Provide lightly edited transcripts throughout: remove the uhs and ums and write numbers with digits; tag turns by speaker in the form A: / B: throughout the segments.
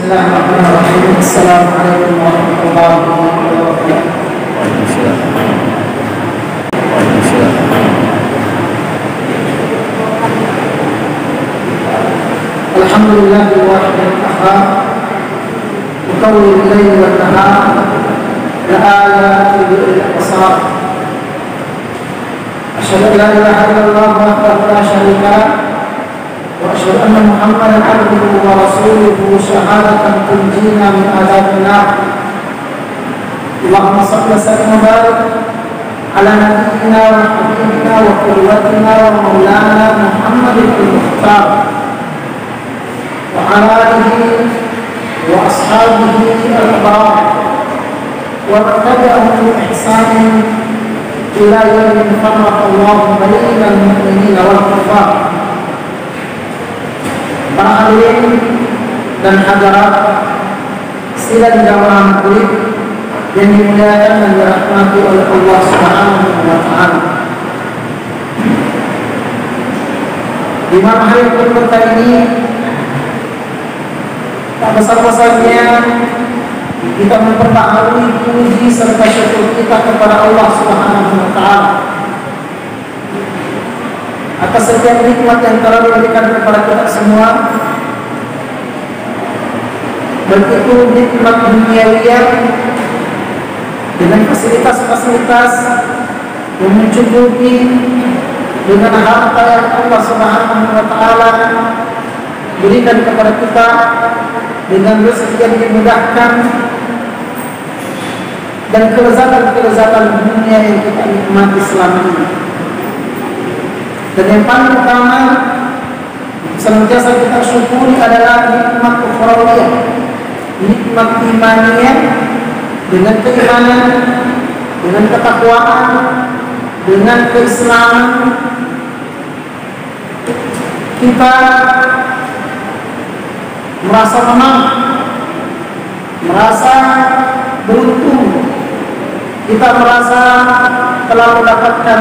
A: Bismillahirrahmanirrahim. Assalamualaikum warahmatullahi wabarakatuh. Alhamdulillah wahdahu qahhar mukawwir al-laili wan-nahar la ayatin lil-absar. Asyhadu an la ilaha illallah wahdahu la syarika lah wa asyhadu anna Muhammadan abduhu wa rasuluhu syahadatan tunjina min adzabil nar. Allahumma shalli wa sallim wa barik ala nabiyyina wa habibina wa qudwatina wa maulana Muhammadin al-Mukhtar wa ala alihi wa ashabihi al-abrar wa tabi'ahum bi ihsanin ila yaumin farraqa Allahu bainal mu'minina wal kuffar. Para hadirin dan hadirat sidang jamaah masjid yang dimuliakan dan dirahmati oleh Allah Subhanahu wa taala. Di malam hari berkah ini tak besar-besarnya kita memperbaharui puji serta syukur kita kepada Allah Subhanahu wa taala atas setiap nikmat yang telah diberikan kepada kita semua, baik itu nikmat duniawiah dengan fasilitas-fasilitas yang mencukupi, dengan harta yang Allah Subhanahu wa taala berikan kepada kita, dengan rezeki yang dimudahkan, dan kelezatan-kelezatan dunia yang kita nikmati selama ini. Dan yang paling utama senantiasa kita syukuri adalah nikmat ukhrawiyah, nikmat imaniyah, dengan keimanan, dengan ketakwaan, dengan keislaman kita merasa menang, merasa beruntung, kita merasa telah mendapatkan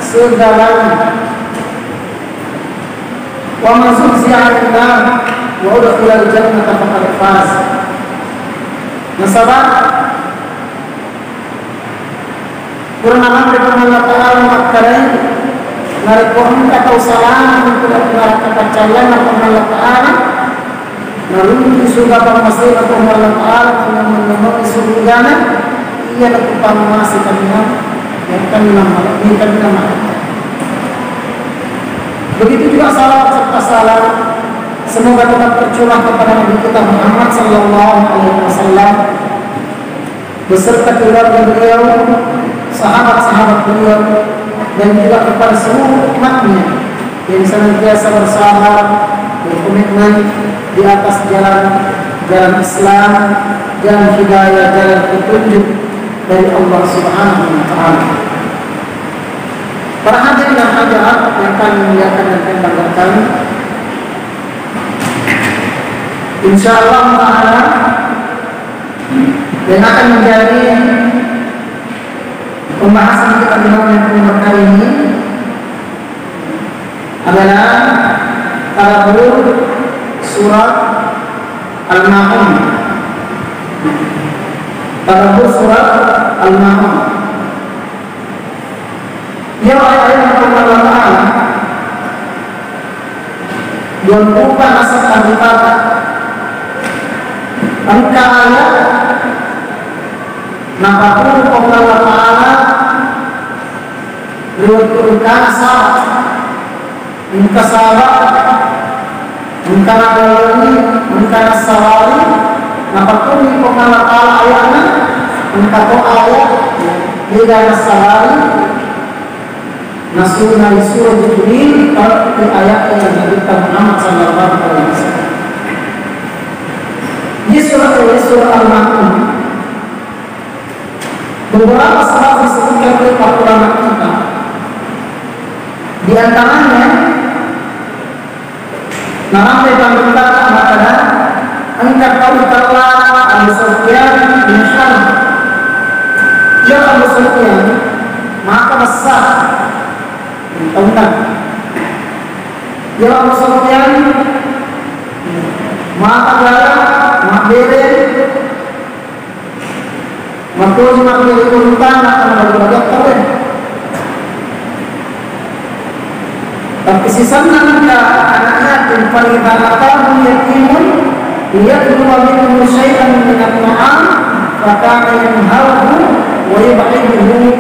A: segalanya. Wa man zuhziha 'anil nar wa udkhila al-jannata faqad faz. Nasabah Kurang dari Allah Ta'ala makkarai narikon kata usaha untuk kata percayaan Allah Ta'ala lalu surga masih Allah Ta'ala yang menemui surganya ia lakukan masih kami yang kami nama. Begitu juga salawat serta salam semoga tetap tercurah kepada Nabi kita Muhammad sallallahu alaihi wasallam beserta keluarga beliau, sahabat-sahabat beliau, dan juga kepada seluruh umatnya yang senantiasa bersabar, berkomitmen di atas jalan Islam, jalan hidayah, jalan petunjuk dari Allah Subhanahu wa taala. Para hadirin dan hadirat yang kami muliakan dan kami banggakan, insyaallah taala yang akan menjadi pembahasan kita di malam kali ini adalah tadabbur surat Al-Ma'un. Tadabbur surat Al-Ma'un. Ya ayat Allah Ta'ala Yuntukan asal al-Fatah angka ayat napapun Allah Ta'ala Yuntukan asal angka sahabat angka nadawani angka nasawari napapun Allah Ta'ala ayatnya angka to ayat Liga nasawari Nasrullah surah Jibril di ayat yang disebutkan Muhammad sallallahu alaihi wasallam. Di surah Al-Ma'un beberapa sahabat disebutkan oleh para ulama kita. Di antaranya nama yang berkata adalah angkat kau telah Abu Sufyan bin Harb. Ya Abu Sufyan maka besar tentang ya Abu Sufyan maka Makul makul urutan akan bagi-bagi keren. Tapi sisanya anaknya timpal ibaratkan yatimun liyadluwa minhu syai'an min at-ta'am fakana yanhahu wa yub'iduhu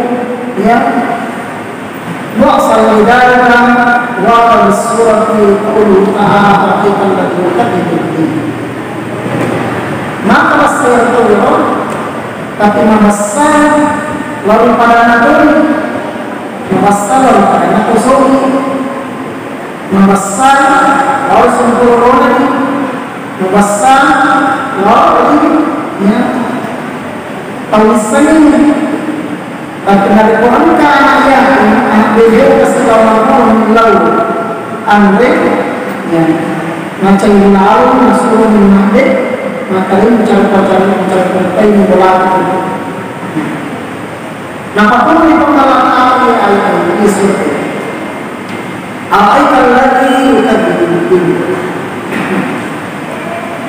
A: ya wa'sal lidalika wa surati qawlu ta'ala haqiqan lati yukadzibu. Maka wasayatullah tapi memesan lalu pada nabi memesan lalu pada nabi suri memesan lalu sempurna memesan lalu ya tulisannya tapi dari Quran kan ya anak beliau kesedaran lalu andre ya macam lalu masuk menade maka ini mencari ini berlaku. Nah, apapun di pengalaman ayat ini seperti ayat lagi kita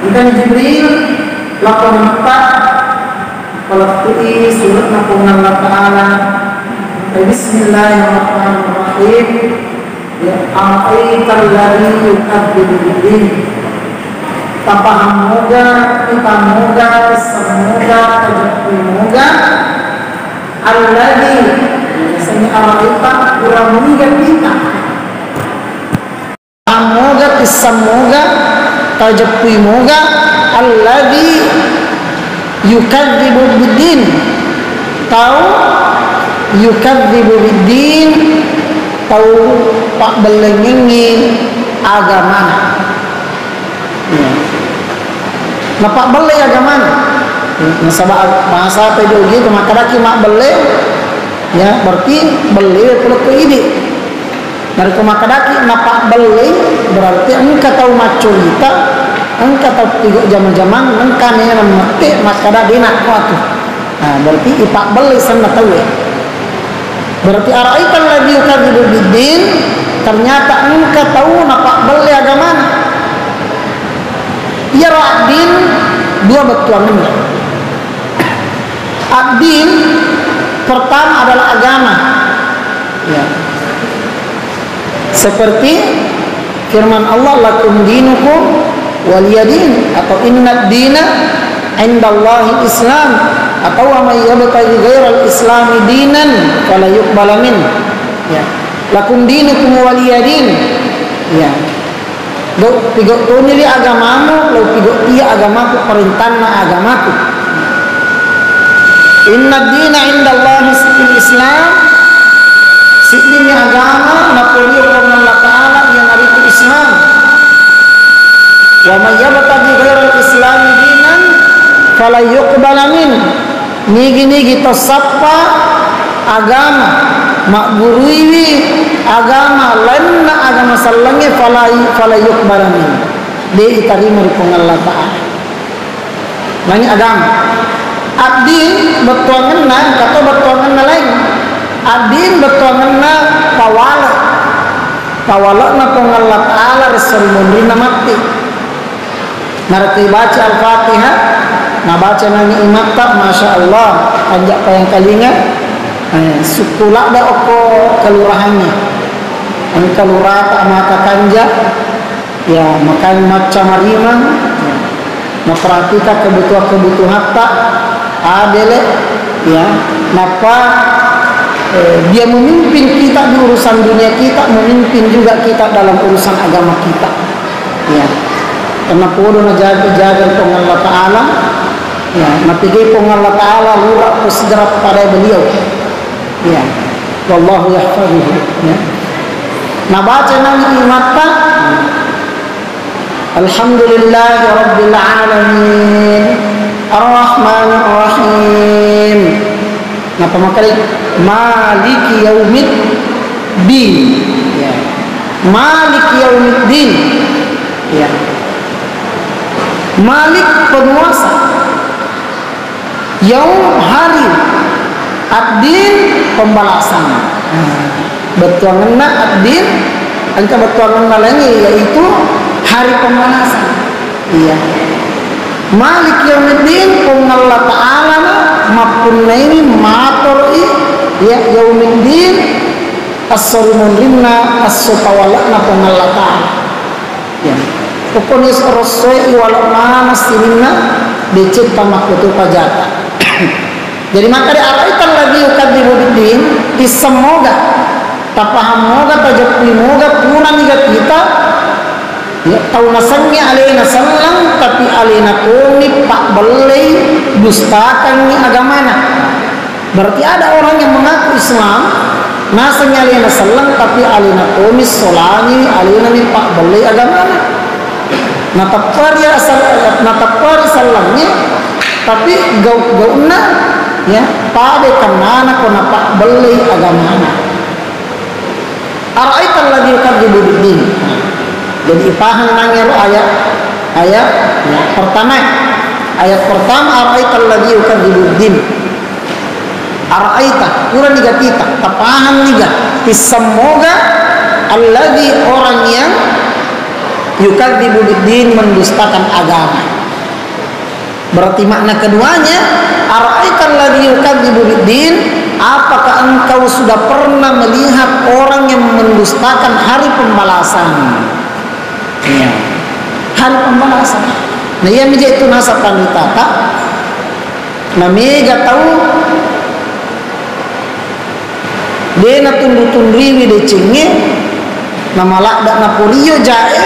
A: bukan Jibril lakukan empat kalau ini surat nakungan Allah Ta'ala Bismillahirrahmanirrahim ya ayat lagi kita tapaham moga, kita moga, semoga, moga alladhi biasanya kita kurang mengingat kita moga, semoga, tajapui moga alladhi yukadzibu biddin tahu yukadzibu biddin tahu pak belengingi agama ya. Napak beli agama nasabah bahasa pedogi itu maka laki mak beli ya berarti beli perlu ke ini dari kemakadaki napak beli berarti engkau tahu maculita engkau tahu tiga zaman-zaman engkau ni memetik makada dinak kuatu nah berarti ipak beli sana tahu berarti araikan lagi yukadzibu biddin ternyata engkau tahu napak beli agama ya ad-din dua betuannya. Ad-din pertama adalah agama. Ya. Seperti firman Allah lakum dinukum waliyadin atau innad dina indallahi islam atau wa may yabtaghi ghairal islami dinan fala yuqbala min. Ya. Lakum dinukum waliyadin. Ya. Do tiga ini agamamu, lo tiga iya agamaku perintahna agamaku. Inna dina indallahi Islam. Sidini agama nakuliu Allah Taala yang hari itu Islam. Wa may yabtaghi ghairal Islam dinan fala yuqbal min. Nigi-nigi tosapa agama mak guruiwi agama lainna agama sallange fala yuqbalani de itarima rupang Allah Ta'ala nani agama abdin betuanganna kata betuanganna lain abdin betuanganna pawala na pang Allah Ta'ala rasul mundina mati narati baca al-fatihah nabaca nani imata masya Allah panjak payang kalinga sukulak da oko kelurahannya ang kalurata maka kanja ya makan macam harimang memperhatikan kebutuhan tak adele ya napa dia memimpin kita di urusan dunia kita memimpin juga kita dalam urusan agama kita ya karena perlu jaga pong Allah Ta'ala ya napigay pong Allah Ta'ala lura ko segera pada beliau ya wallahu yahfazuhu ya nabaca nang imata alhamdulillahi rabbil alamin arrahmanir rahim napa makali maliki yaumiddin ya maliki yaumiddin ya malik penguasa yaum hari ad-din pembalasan betuanganna ad-din angka betuanganna lagi yaitu hari pembalasan iya malik yaumiddin pun Allah Ta'ala mapunnaini matori ya yaumiddin as-salimun rimna as-sutawalana pengalatan ya pokoknya rosoi walau mana sininna becet pamakutu pajata. Jadi maka di araitan lagi yukadzibu biddin isemoga tapahamoga tajapimoga puna niga kita ya tahu nasangnya alena sallang tapi alena koni pak belai dustakan ni agamana. Berarti ada orang yang mengaku Islam nasangnya alena sallang tapi alena koni solani alena ni pak belai agamana. Natapari sallangnya tapi gauna ya pada kanana kona pak belai agamana. Araitan lagi yukadzibu biddin. Jadi ipahang nangir ayat ya, pertama araital ladzi yukadzibu biddin. Araita kurang niga kita tapahan niga semoga alladzi orang yang yukadzibu biddin mendustakan agama. Berarti makna keduanya araital ladzi yukadzibu biddin, apakah engkau sudah pernah melihat orang yang mendustakan hari pembalasan? Ya. Hari pembalasan. Nah, ia menjadi itu nasa panitata. Nah, mega tahu dia na tundu-tundriwi de cengi nama lakda na purio jae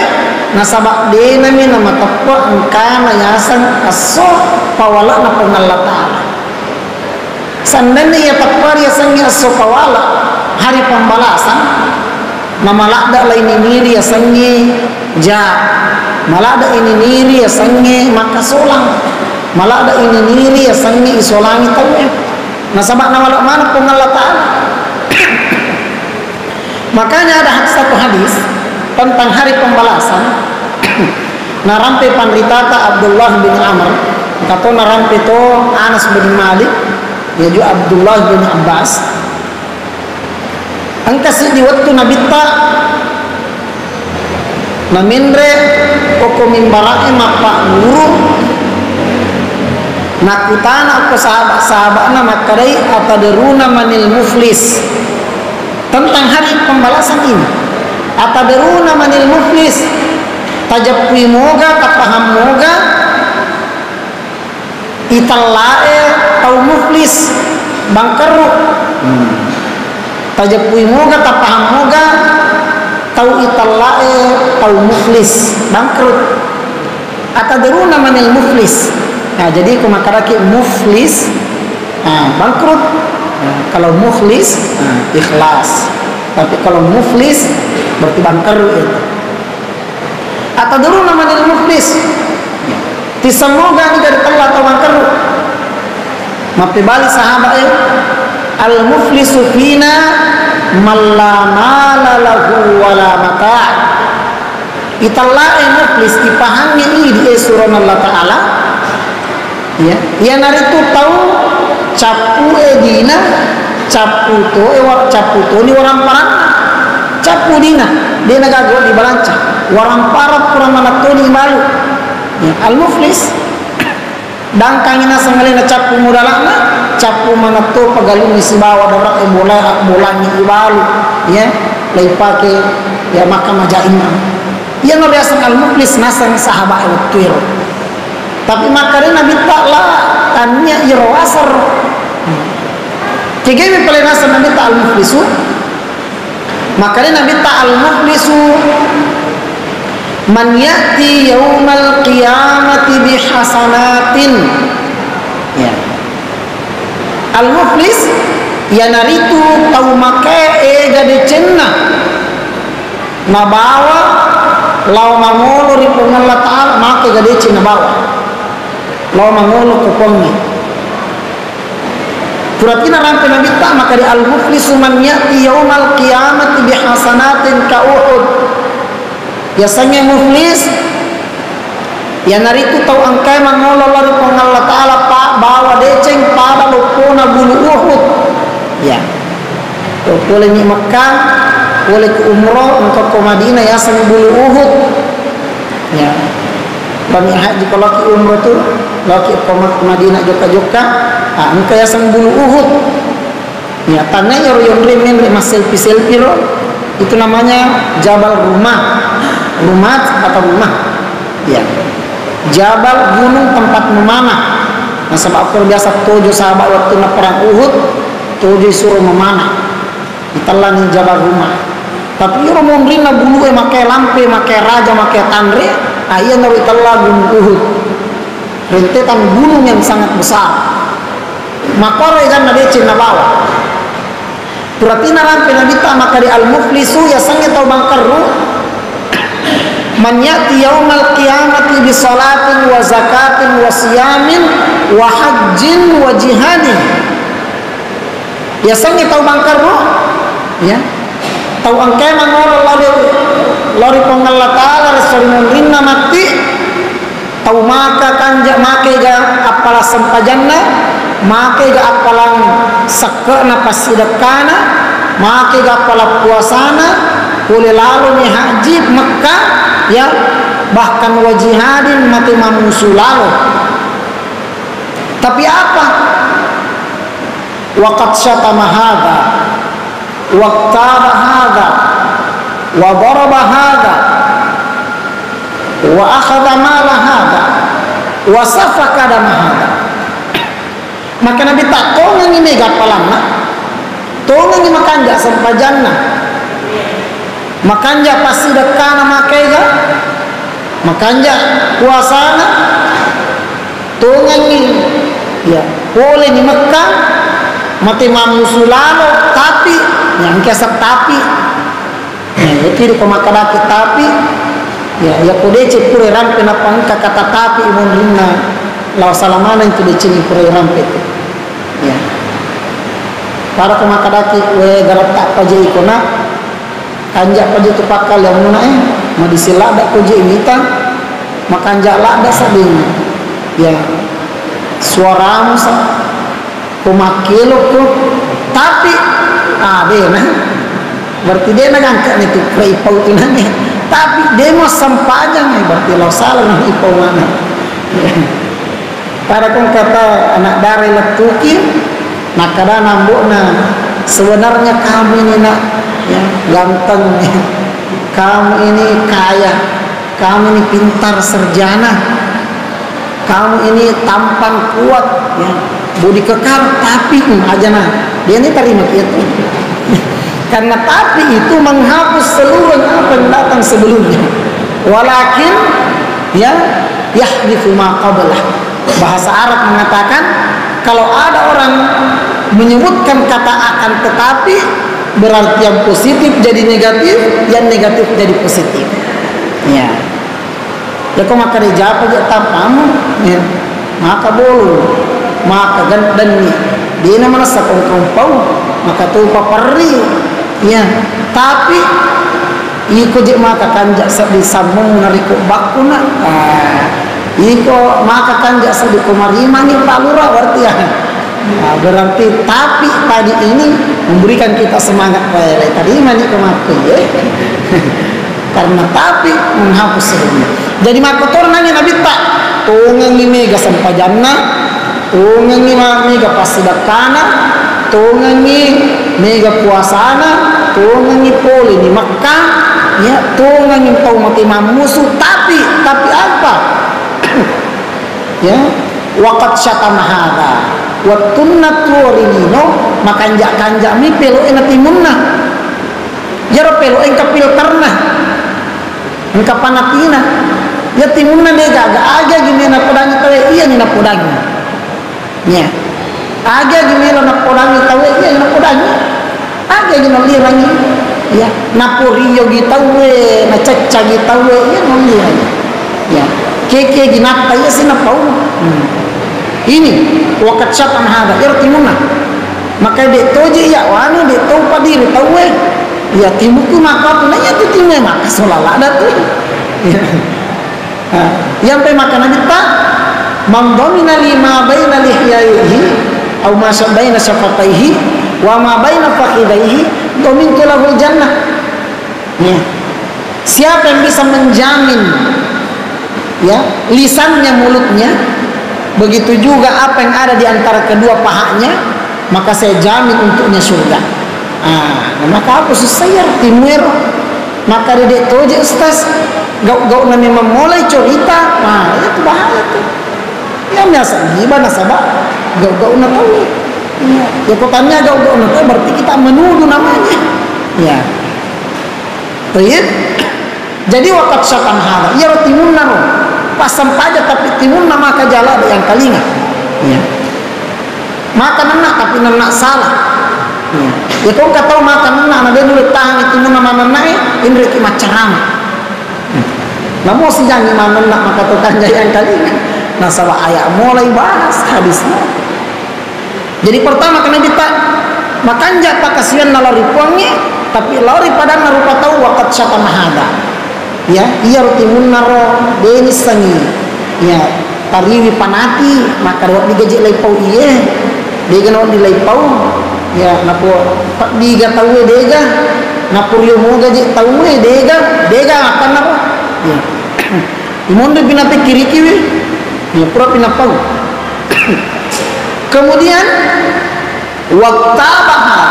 A: nasabak dia nama tapwa engkana yasan aso pawala na pengalata. Sandani ya tapwa yasannya aso pawala hari pembalasan. Nama lakda lain ini yasannya ja malada ini niri yasange maka solang malada ini niri yasange isolangi tahu nasabak nama mana pengalataan. Makanya ada satu hadis tentang hari pembalasan. Narampe pandritata Abdullah bin Amr kata narampe to Anas bin Malik ya juga Abdullah bin Abbas angkasi di waktu Nabi ta namindre poko mimbarae mapa guru nakutana ko sahabat-sahabatna makadai atadruna manil muflis tentang hari pembalasan ini. Atadruna manil muflis tajapui moga kapaham moga itallae tau muflis bangkeru tajapui moga kapaham moga tau itallae tau muflis bangkrut. Atadruna manil muflis. Nah, jadi kumakaraki muflis bangkrut. Kalau muflis ikhlas, tapi kalau muflis berarti bangkrut itu. Atadruna manil muflis. Tisemoga ni dari telah atau bangkrut. Mapi balik sahabat al muflisu fina malla mala lahu wala mata'. Itallae muflis dipahangnya ini di surah Allah Ta'ala ya yang hari itu tahu capu dina capu to ni orang parang capu dina dia nagago di balanca orang parap kurang mana to ni malu ya al muflis dangkangina sangalina capu mudalana capu mana to pagalung isi bawa darat bolangi ibalu ya lai pake ya maka majaimam ya no biasa al muflis nasang sahabat al-tuir tapi makanya Nabi ta'ala tanya iro asar kegemi paling nasa Nabi ta'al muflisu makanya Nabi ta'al muflisu man ya'ti yawmal qiyamati bihasanatin ya al muflis ya naritu tau make gade cenna nabawa lau mangolo ripong Allah ta'ala make gade cenna bawa lau mangolo kupongnya Puratina rampe Nabi tak maka di al-muflisu man ya'ti yaumal qiyamati bihasanatin ka Uhud. Biasanya muflis ya naritu tau angkai mangolo lari pong Allah Ta'ala pak bawa deceng pada lupuna bulu Uhud ya boleh ni Mekah boleh ke umroh untuk ke Madinah ya sang bulu Uhud ya Kami haji kalau ki umroh tu, kalau ki komak Madinah joka-joka, engkau ya sang bulu Uhud. Ya, tanahnya yon selfie ro. Itu namanya Jabal Rumah. Rumah atau rumah. Ya. Jabal gunung tempat memanah. Nah, sebab biasa 7 sahabat waktu na perang Uhud, 7 suruh memanah. Itulah ni Jabal Rumah. Tapi orang mau rina bulu makai lampe, makai raja, makai tanre, ayah nawi telah gunung Uhud. Rentetan gunung yang sangat besar. Makore kan ada cina bawah. Puratina lampe nabi ta maka di al-muflisu ya sange tau bangkaru. Man ya'ti yaumal qiyamati bi salatin wa zakatin wa siyamin wa hajjin wa jihadin. Ya sange tau bangkaru. Ya. Tau angke mangoro lori pengalla taala resori mungrinna mati tau maka kanja make ga apala sampajanna make ga apalang sakena pasidakana make ga apala puasana boleh lalu ni haji Mekah ya bahkan wajihadin mati mamusulalo. Tapi apa? Waqad syatama hadza waqtaba hadza wa daraba hadza wa akhadha mala hadza wa safaka dama hadza. Maka Nabi tak tongan ini gapalanna tongan ini makanja sampajanna makanja pasti dekana makaiga makanja puasana tongan ini ya boleh di Mekah mati mamusulano tapi yang kesap tapi ya itu pemakadaki tapi ya kodece pure rampe na pangka kata tapi imunrina law salamana itu dicini pure rampe itu ya para pemakadaki we garap tak paje ikona kanja paje tu pakal yang muna madisila dak koje imita makanja lada sading ya suaramu sa pemakilo ko tapi deh nah berarti dia ngangkat nih tuh ipau itu nanya tapi dia mau sampajang berarti lo salah nih ipau mana para kong kata anak dari letukin nak kada nambuk na sebenarnya kamu ini nak ya ganteng kamu ini kaya kamu ini pintar sarjana kamu ini tampan kuat ya budi kekar tapi aja nah dia ini terima itu karena tapi itu menghapus seluruh apa yang datang sebelumnya walakin ya yahdithu ma qablah. Bahasa Arab mengatakan kalau ada orang menyebutkan kata akan tetapi berarti yang positif jadi negatif, yang negatif jadi positif ya kok maka dijawab aja tapamu ya maka boleh maka dan dia nama nasa kongkong maka tuh papari ya tapi iko je maka kanjak di sambung nariko bakuna iko maka kanjak di kumarima ni palura berarti ya berarti tapi tadi ini memberikan kita semangat tadi mani kemakai ya karena tapi menghapus sebelumnya jadi maka nanya Nabi tak tungang ni mega sampajanna tungang ni mega pasidakana tungang ni mega puasana tungang ni poli ni Mekah ya tungang ni tau mati mamusu tapi apa ya waqad syatama hadza wa tunnatu rinino makanja-kanja mi pelo enati munna jaro pelo engkapil karna engka panatina ya timunna nega aga gimana podangi tawe iya ni napodangi ya aga gimana napodangi tawe iya ni napodangi aga gimana lirangi ya naporiyo gitawe na cacca gitawe iya nondia ya keke ginata iya sinapau ini waqad syatan hada irtimunna maka dek toje ya wani dek tau padiri tawe ya timuku maka punanya tu timu maka solala ada tu yang pe maka nabi tak mamdomina lima baina lihyaihi au ma baina syafataihi wa ma baina fakhidaihi domin lahul jannah ya siapa yang bisa menjamin ya, lisannya, mulutnya, begitu juga apa yang ada di antara kedua pahanya, maka saya jamin untuknya surga. Maka aku susayar timur, maka dedek toje ustaz, gau memang mulai cerita, itu bahaya tuh. Ya biasa gimana nasabah, gau na tahu. Ya kotanya gau na tahu berarti kita menuduh namanya. Ya. Baik. Jadi wakat syatan hada, ya timun naro. Pasam paja tapi timun nama kajala yang kalinga. Ya. Maka nenak tapi nenak salah. Ya kau nggak tahu makan nenak, dia dulu tahan itu nama nenak, ini macaram. Namun si jangan mana nenak maka tanya yang kalinga. Nah salah ayat mulai bahas hadisnya. Jadi pertama kena kita makan jat pakasian nalari puangnya, tapi lari pada narupa tahu wakat syatan hada. Ya, iya timun naro denis sangi. Ya, tariwi panati maka rawat digaji leipau iye. Dega rawat di leipau. Ya, napo pak diga tahu dega. Napo yo mo gaji tahu dega apa napa? Ya. Imondo pinate kiri-kiri. Ya, pura pinapau. Kemudian waktabaha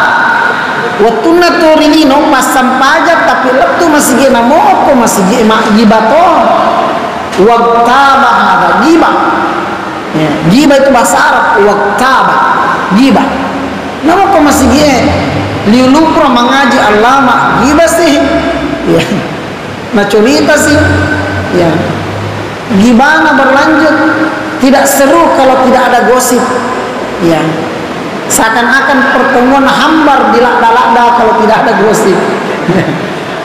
A: waktu naturini no pasam pajak tapi letu masih gena moko masih gema gibato waktabaha gibah. Ya, gibah itu bahasa Arab, waktabah gibah. Nama kok masih gini liulupro mengaji alama gibah sih. Ya. Nah cerita sih. Ya. Gimana berlanjut tidak seru kalau tidak ada gosip. Ya. Seakan-akan pertemuan hambar di lakda-lakda kalau tidak ada gosip.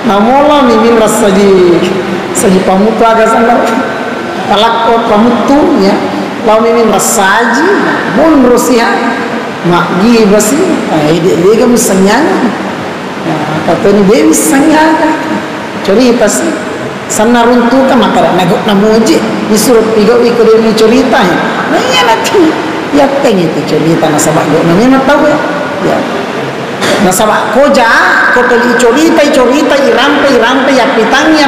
A: Namola mimin saji pamutu agak sangat kalak pamutu ya. Lau mimin rasaji mun rusia mak gibasi dia kamu senyang. Kata ni dia senyang. Cerita sih. Sana runtuh kan maka nagok namuji disuruh pigau ikut dia cerita ya. Nah iya nanti ya teng itu cerita nasabak gok namanya tahu ya. Nasabak koja kotoli cerita irampe ya pitangi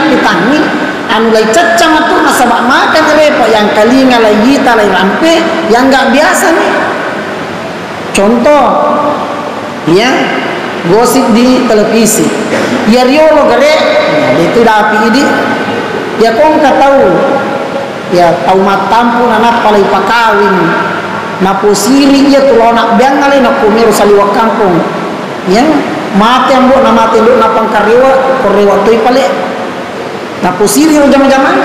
A: anu lai cacang itu nasabak makan lepa yang kalinga lai gita lai rampe yang enggak biasa nih. Contoh ya gosip di televisi. Ya riolo gare itu dapi ini ya kau nggak tahu ya tahu matampu anak palai pakawin na posiri ya tuh anak biang kali na kumiro saliwak kampung ya mati ambo na mati lu na pangkariwa korewa tuh pale na posiri lo jam-jaman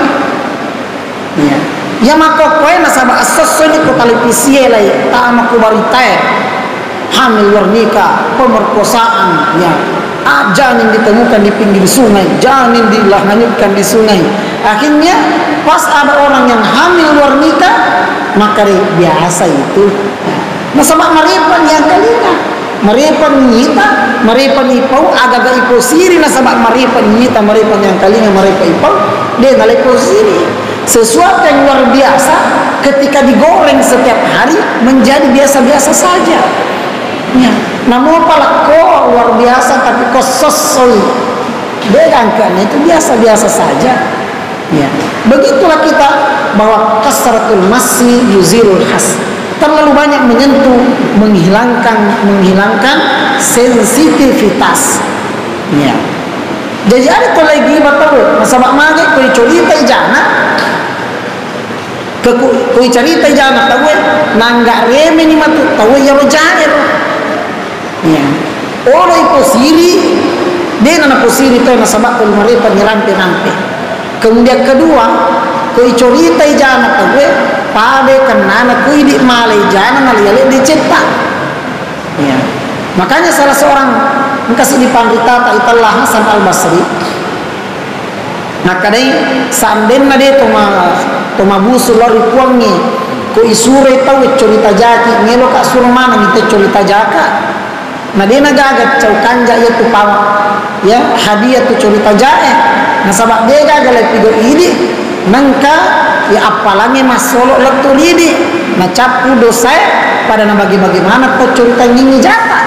A: ya ya maka kau na sabak asas ni ko televisi lai tak amak kubarita hamil luar nikah pemerkosaan ya. Janin ditemukan di pinggir sungai, janin dilahanyutkan di sungai. Akhirnya pas ada orang yang hamil luar nikah, maka biasa itu. Nasabak maripan yang kalinya, maripan nyita, maripan ipau, agak ipau siri nasabak maripan nyita, maripan yang kalinya, maripan ipau, dia ngalai ipau siri. Sesuatu yang luar biasa ketika digoreng setiap hari menjadi biasa-biasa saja. Ya, namun pala kok luar biasa tapi kok sosoi berangkat itu biasa-biasa saja. Ya, begitulah kita bahwa kasratul masih yuzilul has, terlalu banyak menyentuh menghilangkan sensitivitas. Ya, jadi ada tuh lagi betul nasabak mage koi cerita jana koi cerita jana tahu nangga reme ni matu tahu ya lo jahir. Ya. Orang itu siri, dia nana posiri itu nasabak kalau mereka nyerampe. Kemudian kedua, kau cerita jana tahu, pada kenana kau di malai jana naliale dicetak. Ya. Makanya salah seorang kasih di pandita tak itulah Hasan Al Basri. Nah kadai sanden nade toma busu lori kuangi, kau isure tahu cerita jaki, ngelo kak suruh mana kita cerita jaka. Nah dia nagagat cau kanja ya tu pawa ya hadiah tu cerita jae nah sabak dia gagal pigo ini nangka ya apalagi masolo letu lidi nah capu dosa pada na bagaimana tu cerita nyingi jata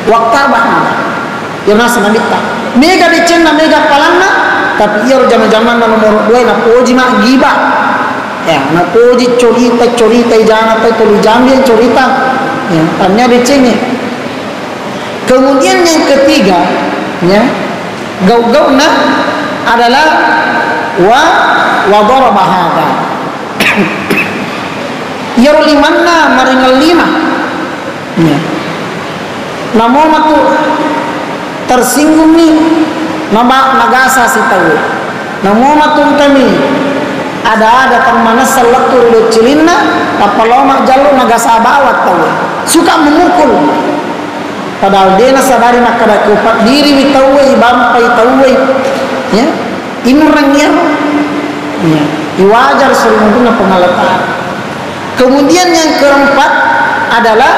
A: waktu abah ya nasa namita mega dicen na mega palana tapi iya zaman-zaman nomor 2 na poji mak gibah. Ya, na poji cerita jana tulu jambi cerita. Ya, tanya dicenge. Kemudian yang ketiga, ya, gau-gauna adalah wa daraba hada. Yaro limanna maringal lima. Ya. Namo matu tersinggung nih nama nagasa si tahu. Namo matu kami ada teman seletur lucilinna tapaloma jalur nagasa bawat tahu. Suka memukul. Padahal dia sadari nak kada kupat diri witawai bampai tawai. Ya. Imrangnya. Ya. Iwajar seluruhnya pengalatan. Kemudian yang keempat adalah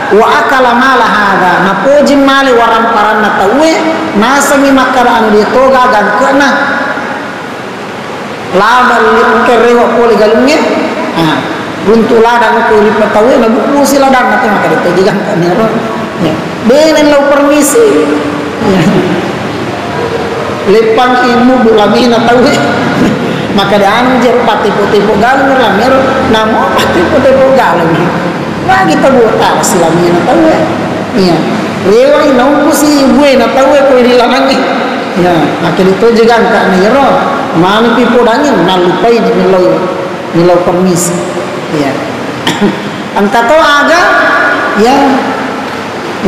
A: wa akala mala hada na pojin mali waran paranna tawe nasangi makaraan dia toga gan kena lamal ke rewa poli galungnya buntu ladang ko li patawe na buku si ladang na maka dito digang kanero ya benen law permisi ya lepang ilmu bulamina tawe maka dia anjir patipo-tipo galung ramero namo patipo-tipo galung lagi tahu tak Islamnya na tahu ya rewa inau si gue na tahu ko dilanangi ya akhir itu juga angka ni ro mani pipo dangin nalupai di milau permisi ya angka to aga ya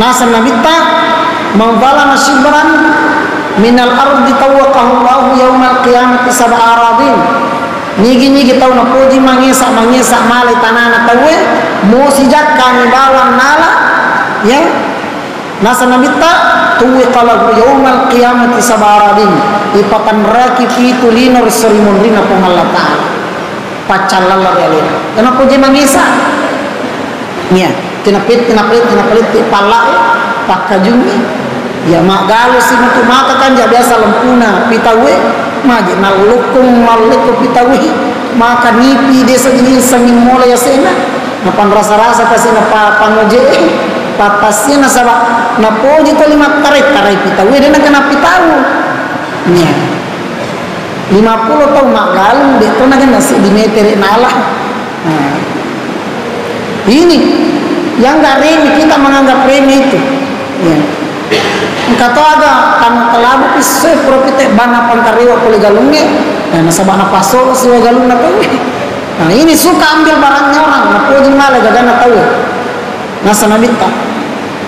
A: nasa nabita mawbala nasibran minal ardi tawaqahu Allah yaumal qiyamati sab'a aradin nigi tahu na puji mangesa malai tanana tawe mo sijak kami bawan nala ya nasa nabita tuwi qalahu yaumal qiyamati sabaradin ipatan raki fitu linor serimun rina pengalata pacalala ya kana puji mangesa ya tinapit pala pakajungi ya magalu si mutu maka kan ja biasa lempuna pitawe maji nalukum maliku pitawe maka nipi desa ini sangin mola ya sena napan rasa-rasa kasih napa panoje patasnya nasaba napoji to 5 tarai pitawe dan kena pitawu nya 50 tahun magalu de to nagan nasi di meter nala ini yang enggak remi kita menganggap remi itu ya kata ada kan kelabu pisau profite bana pangkariwa poli galungnya nah nasabah napaso si galung na tahu nah ini suka ambil barangnya orang napoji mala gagana tahu nasa nabita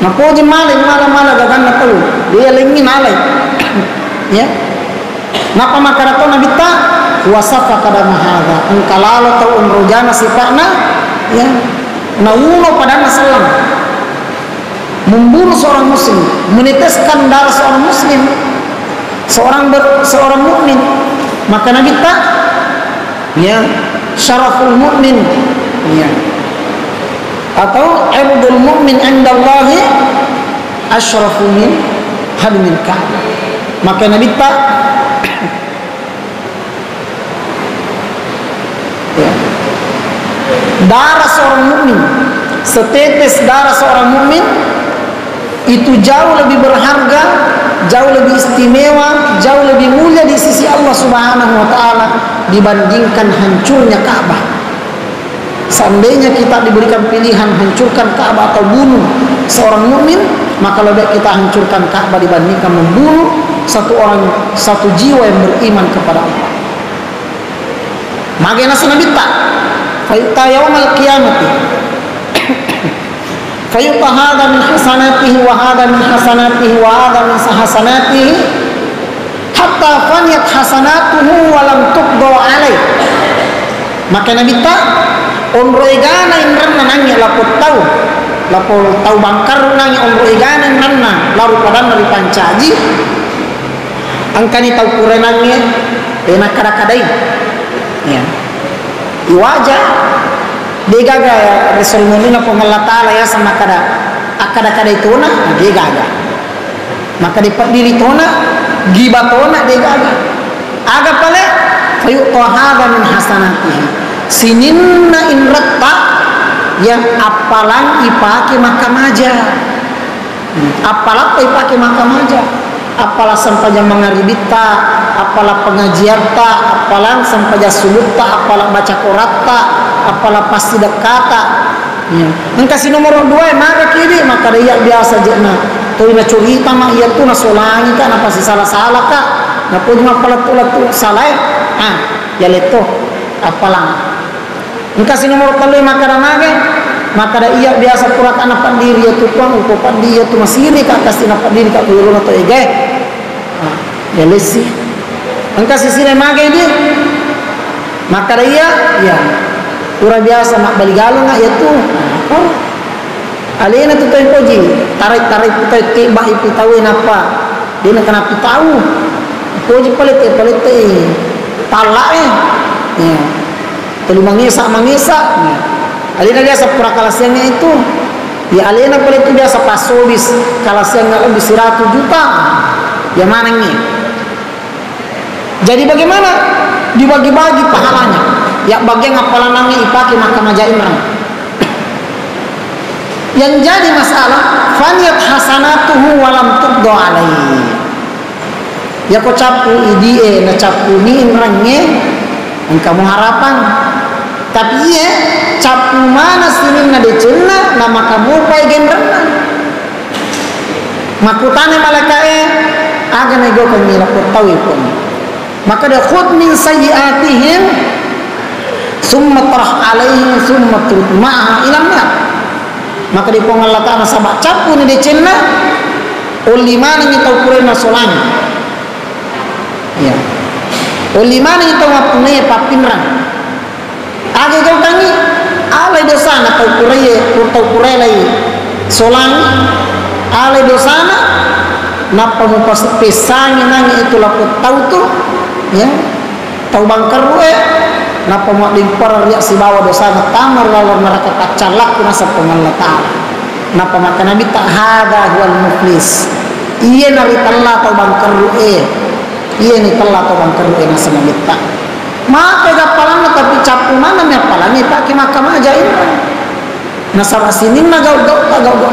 A: napoji mala gagana tahu dia lengi nalai ya napa makarato nabita wasafa kada mahada engkalalo tahu umrojana sifatna ya nauno pada nasalam membunuh seorang muslim, meneteskan darah seorang muslim, seorang mukmin, maka Nabi tak, ya, syaraful mukmin, ya, atau irdul mukmin indallahi asyrafu min hadmil ka'bah. Maka Nabi tak, ya, darah seorang mukmin, setetes darah seorang mukmin itu jauh lebih berharga, jauh lebih istimewa, jauh lebih mulia di sisi Allah Subhanahu wa taala dibandingkan hancurnya Ka'bah. Seandainya kita diberikan pilihan hancurkan Ka'bah atau bunuh seorang mukmin, maka lebih baik kita hancurkan Ka'bah dibandingkan membunuh satu jiwa yang beriman kepada Allah. Maka Nabi tak fa yaumal qiyamati fayuta hada min hasanatihi wa hada min hasanatihi wa hada min hasanatihi hatta faniyat hasanatuhu wa lam tuqda alaih. Maka Nabi tak onroigana inranna nangi lapot tau bangkar nangi onroigana inranna laru padan dari pancaji angkani tau kurenannya enak kadakadai ya iwaja degaga Rasul Muhammad Allah Taala ya sama kada itu na degaga maka diperdiri tona gibatona degaga aga pale fayu hada min hasanatihi sininna inratta yang apalan ipake maka maja apalat ipake maka maja apalah sampaja mangaribita, apalah pengajiatta, apalah sampaja sulutta, apalah baca koratta, apalah pasti dekata. Ya. Engkasih nomor 2 maka kiri maka dia biasa jena. Tuh ina cerita mak iya tuh nasolangi kan apa sih salah-salah kak. Nah pun cuma pelat-pelat salah. Ya leto apalah. Engkasih nomor 3 maka ramage maka ada iya biasa purakan apa diri itu tuang ukopan dia tu masih kak kasih apa diri kak turun atau ege ya lesi engkau sisi mage dia maka ada iya ya pura biasa mak bali galung nggak ya tuh alina tu tahu poji tarik kita tiba ipi tahu apa dia nak kenapa tahu poji palit talak ya telu mangisa ya. Alina biasa pura kalasiannya itu ya alina paling itu biasa pasobis kalasiannya lebih 100 juta ya mana nih jadi bagaimana dibagi-bagi pahalanya ya bagian apalanangnya ipaki mahkamah jaimrang yang jadi masalah faniyat hasanatuhu walam tubdo alaihi ya kau capu idie na capu ni imrangnya yang kamu harapan tapi iya capu mana sini nade cina nama kamu pai genderna makutane malakae aga nego kamila tahu pun maka dia khud min sayyiatihim summa tarah alaihim summa turut ma'a ilamnya maka di pengalatan sama capu ni de cina ulimana ni tau kurena solani ya ulimana ni tau ngapune papinran aga kau tangi alai dosana tau kuraya lai solang alai dosana napa mu pas pesangi nangi itu laput tahu tuh ya tahu bangker napa mu limpar riak si bawa dosana tamar lalu neraka kacalak nasa pengalatan napa maka nabi tak hada huwal muflis iya nari telah tahu bangker iya ni telah tahu bangker nasa nabi tak maka gapalan tapi capu mana me apalanya pakai makam aja ini nasara sini na gau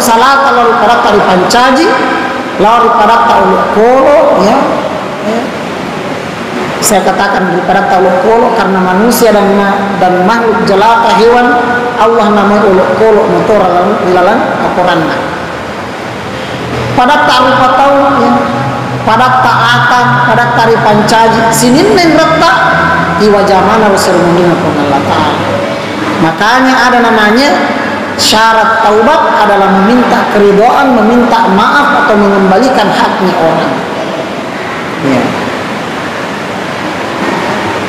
A: salah kalau para tari pancaji lalu para tahu kolo ya saya katakan para tahu kolo karena manusia dan makhluk jelata hewan Allah nama uluk kolo motor ilalan aporanna pada tahu tahu ya pada taatan pada tari pancaji sini neng retak di wajah mana Rasul mengingat Allah Ta'ala makanya ada namanya syarat taubat adalah meminta keridhaan meminta maaf atau mengembalikan haknya orang ya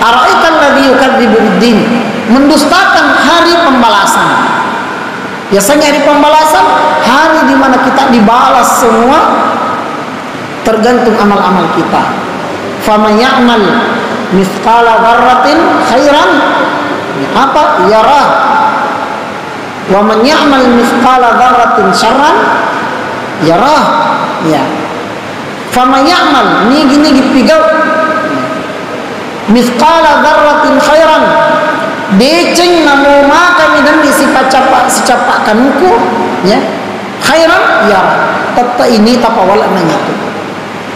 A: ara'aital ladzi yukadzibu biddin mendustakan hari pembalasan biasanya hari pembalasan hari di mana kita dibalas semua tergantung amal-amal kita faman ya'mal mithqala dzarratin khairan apa yarah wa man ya'mal mithqala dzarratin syarran yarah ya faman ya'mal ni gini gipigau mithqala dzarratin khairan deceng namo maka midan si capakan ku ya khairan yarah tata ini tapawala nanya tu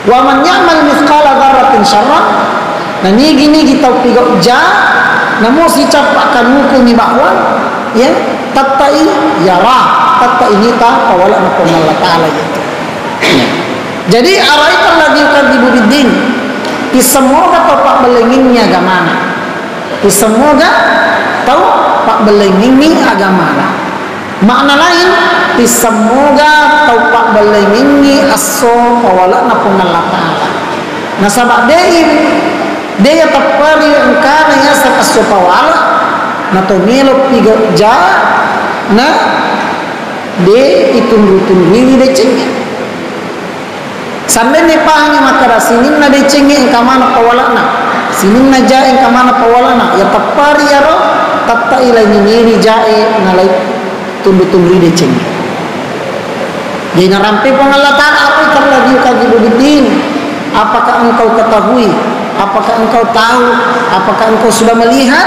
A: wa man ya'mal mithqala dzarratin syarran nah ni gini kita pigau ja namo si capakan hukum ni bahwa ya tatai yarah tata ini ta awala na Allah Ta'ala gitu ya. Jadi araital ladzi yukadzibu biddin semoga tahu pak belenginnya agama semoga tahu pak belengini agama makna lain semoga tahu pak belengini aso awala na Allah Ta'ala nah sabak dia tapari engkana ya sakasopawala na tomelo pigo ja na de itunggu-tunggu de cengge sampai ne pahanya maka sinin na de cengge engka mana pawalana sinin na ja engka mana pawalana ya tapari ya ro tatta ilai ni jae na lai tunggu-tunggu de cengge jadi narampe pengalatan apa terlagi kajibu bidin apakah engkau ketahui apakah engkau tahu apakah engkau sudah melihat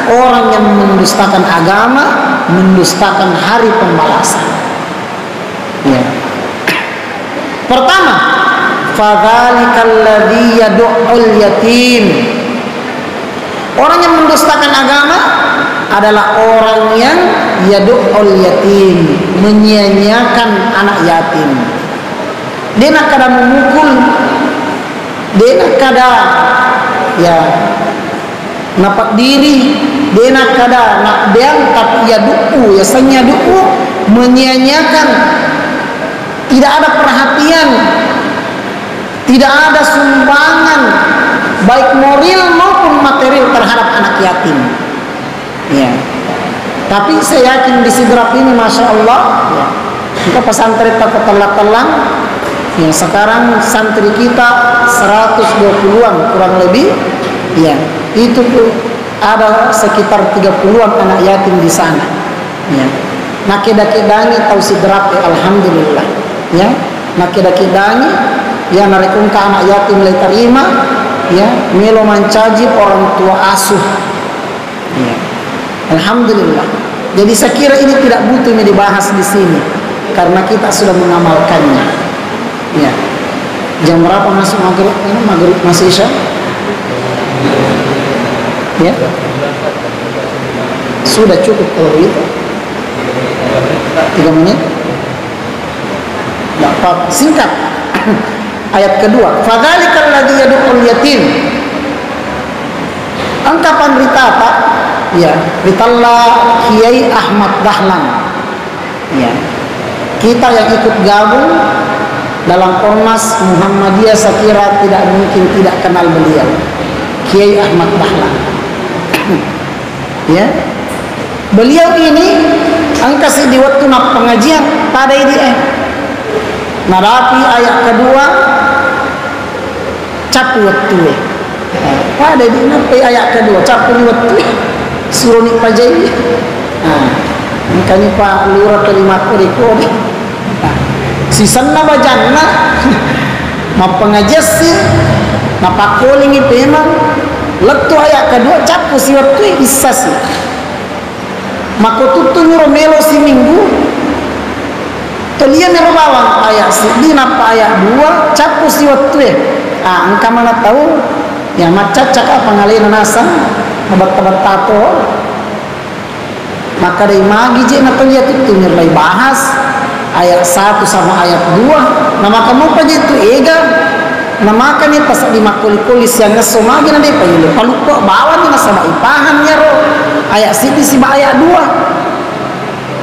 A: orang yang mendustakan agama mendustakan hari pembalasan ya. Pertama fadzalikal ladzi yad'ul yatim. Orang yang mendustakan agama adalah orang yang yad'ul yatim, menyia-nyiakan anak yatim. Dia nak kada memukul, dia nak kada ya napak diri, dia nak kada nak beang, tapi ya du'u, ya senya du'u, menyia-nyiakan, tidak ada perhatian, tidak ada sumbangan baik moral maupun material terhadap anak yatim. Ya. Tapi saya yakin di Sidrap ini masya Allah, ya, kita pesantren tak telang, ya, sekarang santri kita 120-an kurang lebih, ya, itu tuh ada sekitar 30-an anak yatim di sana. Ya. Nak kedangi tahu Sidrap, ya, alhamdulillah. Ya, nak kedangi, ya, narekungka anak yatim mulai terima, ya, melo mencaji orang tua asuh. Ya. Alhamdulillah. Jadi saya kira ini tidak butuh ini dibahas di sini karena kita sudah mengamalkannya. Ya. Jam berapa masuk maghrib? Maghrib masih isya? Ya. Sudah cukup kalau itu. 3 menit. Tidak apa-apa. Singkat. Ayat kedua. Fadzalikal ladzi yad'ul yatim. Angkapan Ritata, ya, Ritallah Kiai Ahmad Dahlan. Ya. Kita yang ikut gabung dalam Ormas Muhammadiyah saya kira tidak mungkin tidak kenal beliau. Kiai Ahmad Dahlan. Ya. Beliau ini angkasi di waktu nak pengajian pada ini narapi ayat kedua capu waktu pada di napi ayat kedua capu waktu suruh ni pajai. Makanya Pak Lurah kalimat rekod si sana bajanna ma pengajian sih napa calling itu memang letu ayat kedua capu si waktu bisa sih maka tutu nyuruh melo si minggu kalian yang bawang ayat si di napa ayat 2 capu si waktu engkau mana tahu ya macet cakap pengalian nasa obat-obat tato maka dari magi je nak lihat itu nilai bahas ayat 1 sama ayat 2 nama kamu apa je itu ega nama kan ni pas di makuli-kulis yang ngesomagi nanti payu lupa bawa ni nasa ipahan ya roh ayat siti si ayat 2.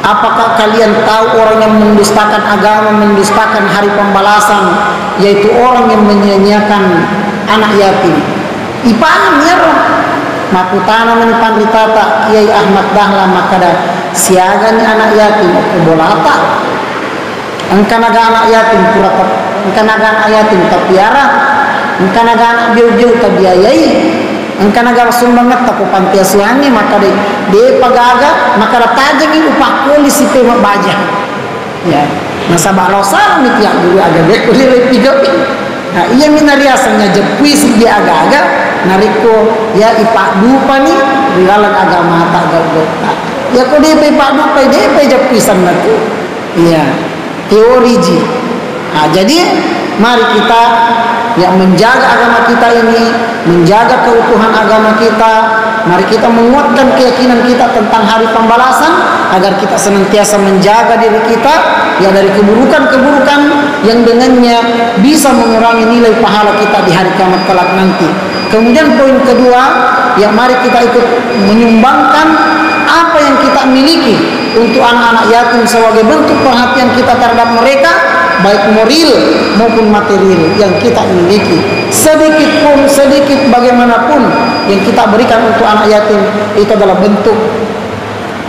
A: Apakah kalian tahu orang yang mendustakan agama, mendustakan hari pembalasan, yaitu orang yang menyia-nyiakan anak yatim? Ipahan ya roh. Makutana menipan Ritata Kiai Ahmad Dahlan makada siaga ni anak yatim bolata. Engkau naga anak yatim pura-pura, engkau naga anak yatim tapiara, engkau naga anak biu-biu tabiayai. Engkau naga sumbangat tak panti asuhan ni maka de pagaga maka tajang ini upah kulis si pema baja. Ya, masa balosar ni tiak dulu agak dek boleh tiga. Nah, ia minariasanya jepui si dia agak-agak nariko ya ipak dupa ni rialan agama tak gak. Ya ko de ipak dupa de jepui sana tu. Iya, teori ji. Nah, jadi mari kita yang menjaga agama kita ini, menjaga keutuhan agama kita. Mari kita menguatkan keyakinan kita tentang hari pembalasan agar kita senantiasa menjaga diri kita ya dari keburukan-keburukan yang dengannya bisa mengurangi nilai pahala kita di hari kiamat kelak nanti. Kemudian poin kedua, ya mari kita ikut menyumbangkan apa yang kita miliki untuk anak-anak yatim sebagai bentuk perhatian kita terhadap mereka, baik moral maupun material yang kita miliki. Sedikit bagaimanapun yang kita berikan untuk anak yatim itu adalah bentuk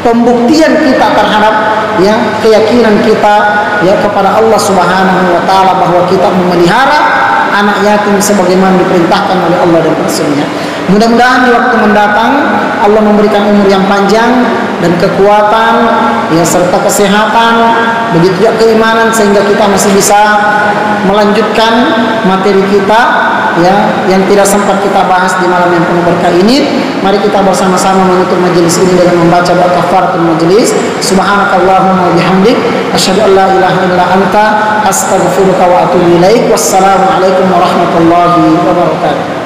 A: pembuktian kita terhadap ya keyakinan kita ya kepada Allah Subhanahu wa taala bahwa kita memelihara anak yatim sebagaimana diperintahkan oleh Allah dan Rasul-Nya. Mudah-mudahan di waktu mendatang Allah memberikan umur yang panjang dan kekuatan ya serta kesehatan, begitu juga keimanan sehingga kita masih bisa melanjutkan materi kita ya yang tidak sempat kita bahas di malam yang penuh berkah ini, mari kita bersama-sama menutup majelis ini dengan membaca doa kafaratul majelis. Subhanakallahumma wa bihamdik asyhadu an la ilaha illa anta astaghfiruka wa atubu ilaik. Wassalamualaikum warahmatullahi wabarakatuh.